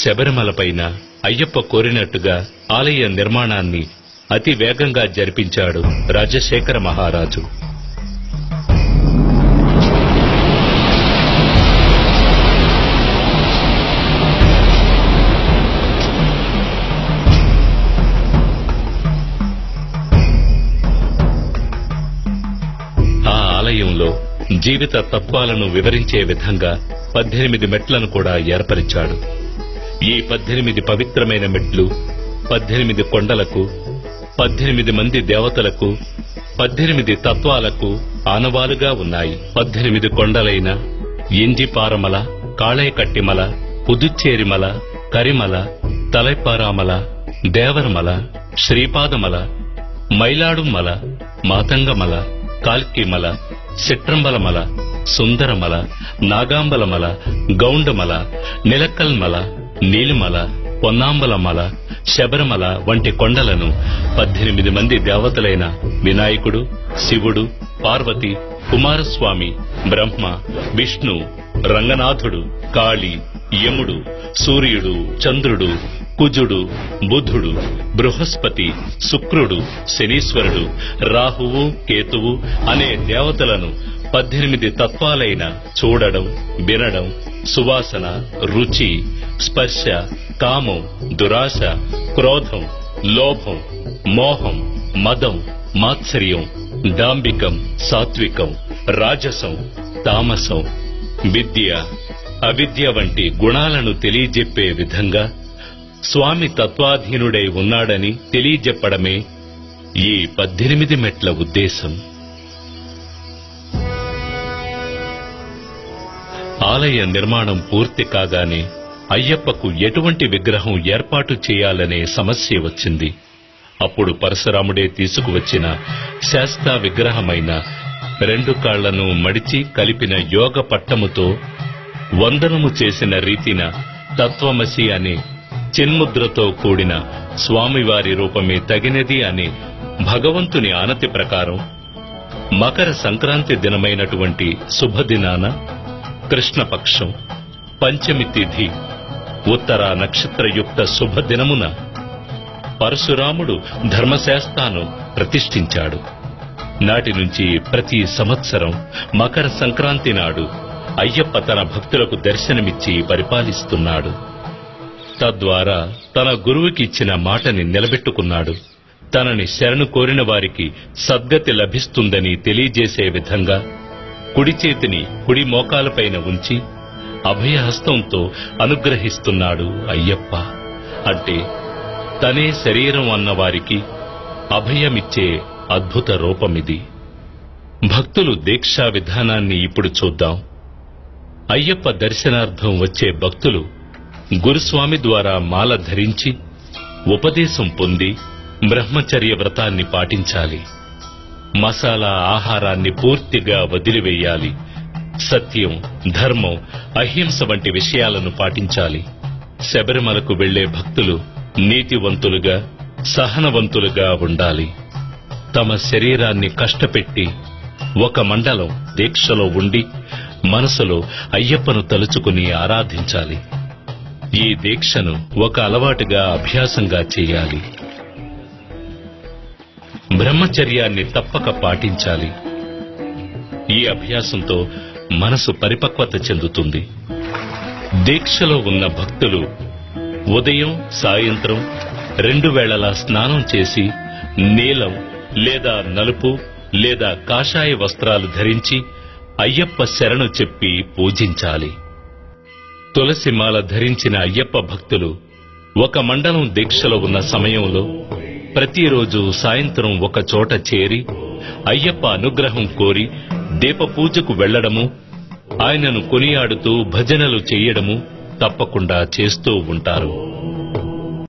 శబరిమలపైన అయ్యప్ప కోరినట్టుగా ఆలయ నిర్మాణాన్ని అతి వేగంగా జరిపించాడు రాజశేఖర మహారాజు. ఆ ఆలయంలో జీవిత తత్వాలను వివరించే విధంగా 18 మెట్లను కూడా ఏర్పరిచాడు. ఈ 18 పవిత్రమైన మెట్లు 18 కొండలకు, 18 మంది దేవతలకు, 18 తత్వాలకు ఆనవాలుగా ఉన్నాయి. 18 కొండలైన ఎంజిపారమల, కాళైకట్టిమల, పుదుచ్చేరిమల, కరిమల, తలైపారామల, దేవరమల, శ్రీపాదమల, మైలాడుమల, మాతంగమల, కాల్కిమల, చిట్రంబలమల, సుందరమల, నాగాంబలమల, గౌండమల, నిలక్కల్మల, నీలిమల, పొన్నాంబలమల, శబరిమల వంటి కొండలను 18 మంది దేవతలైన వినాయకుడు, శివుడు, పార్వతి, కుమారస్వామి, బ్రహ్మ, విష్ణు, రంగనాథుడు, కాళి, యముడు, సూర్యుడు, చంద్రుడు, కుజుడు, బుధుడు, బృహస్పతి, శుక్రుడు, శనీశ్వరుడు, రాహువు, కేతువు అనే దేవతలను 18 తత్వాలైన చూడడం, వినడం, సువాసన, రుచి, స్పర్శ, కామం, దురాశ, క్రోధం, లోభం, మోహం, మదం, మాత్సర్యం, డాంబికం, సాత్వికం, రాజసం, తామసం, విద్య, అవిద్య వంటి గుణాలను తెలియజెప్పే విధంగా స్వామి తత్వాధీనుడై ఉన్నాడని తెలియజెప్పడమే ఈ 18 మెట్ల ఉద్దేశం. ఆలయ నిర్మాణం పూర్తి కాగానే అయ్యప్పకు ఎటువంటి విగ్రహం ఏర్పాటు చేయాలనే సమస్య వచ్చింది. అప్పుడు పరశురాముడే తీసుకువచ్చిన శాస్తా విగ్రహమైన 2 కాళ్లను మడిచి కలిపిన యోగ పట్టముతో వందనము చేసిన రీతిన తత్వమసి అనే చిన్ముద్రతో కూడిన స్వామివారి రూపమే తగినది అనే భగవంతుని ఆనతి ప్రకారం మకర సంక్రాంతి దినమైనటువంటి శుభదినాన కృష్ణపక్షం పంచమి తిథి ఉత్తర నక్షత్రయుక్త శుభదినమున పరశురాముడు ధర్మశాస్త్రాను ప్రతిష్ఠించాడు. నాటి నుంచి ప్రతి సంవత్సరం మకర సంక్రాంతి నాడు అయ్యప్ప తన భక్తులకు దర్శనమిచ్చి పరిపాలిస్తున్నాడు. తద్వారా తన గురువుకిచ్చిన మాటని నిలబెట్టుకున్నాడు. తనని శరణు కోరిన వారికి సద్గతి లభిస్తుందని తెలియజేసే విధంగా కుడి చేతిని కుడి మోకాలపైన ఉంచి అభయహస్తంతో అనుగ్రహిస్తున్నాడు అయ్యప్ప. అంటే తనే శరీరం అన్నవారికి అభయమిచ్చే అద్భుత రూపమిది. భక్తులు దీక్షా విధానాన్ని ఇప్పుడు చూద్దాం. అయ్యప్ప దర్శనార్థం వచ్చే భక్తులు గురుస్వామి ద్వారా మాల ధరించి ఉపదేశం పొంది బ్రహ్మచర్య వ్రతాన్ని పాటించాలి. మసాలా ఆహారాన్ని పూర్తిగా వదిలివేయాలి. సత్యం, ధర్మం, అహింస వంటి విషయాలను పాటించాలి. శబరిమలకు వెళ్లే భక్తులు నీతివంతులుగా, సహనవంతులుగా ఉండాలి. తమ శరీరాన్ని కష్టపెట్టి 1 మండలం దీక్షలో ఉండి మనసులో అయ్యప్పను తలుచుకుని ఆరాధించాలి. ఈ దీక్షను ఒక అలవాటుగా అభ్యాసంగా చేయాలి. బ్రహ్మచర్యాన్ని తప్పక పాటించాలి. ఈ అభ్యాసంతో మనసు పరిపక్వత చెందుతుంది. దీక్షలో ఉన్న భక్తులు ఉదయం, సాయంత్రం 2 వేళలా స్నానం చేసి నీలం లేదా నలుపు లేదా కాషాయ వస్త్రాలు ధరించి అయ్యప్ప శరణు చెప్పి పూజించాలి. తులసిమాల ధరించిన అయ్యప్ప భక్తులు 1 మండలం దీక్షలో ఉన్న సమయంలో ప్రతిరోజు సాయంత్రం ఒక చోట చేరి అయ్యప్ప అనుగ్రహం కోరి దీపపూజకు వెళ్లడము, ఆయనను కొనియాడుతూ భజనలు చెయ్యడము తప్పకుండా చేస్తూ ఉంటారు.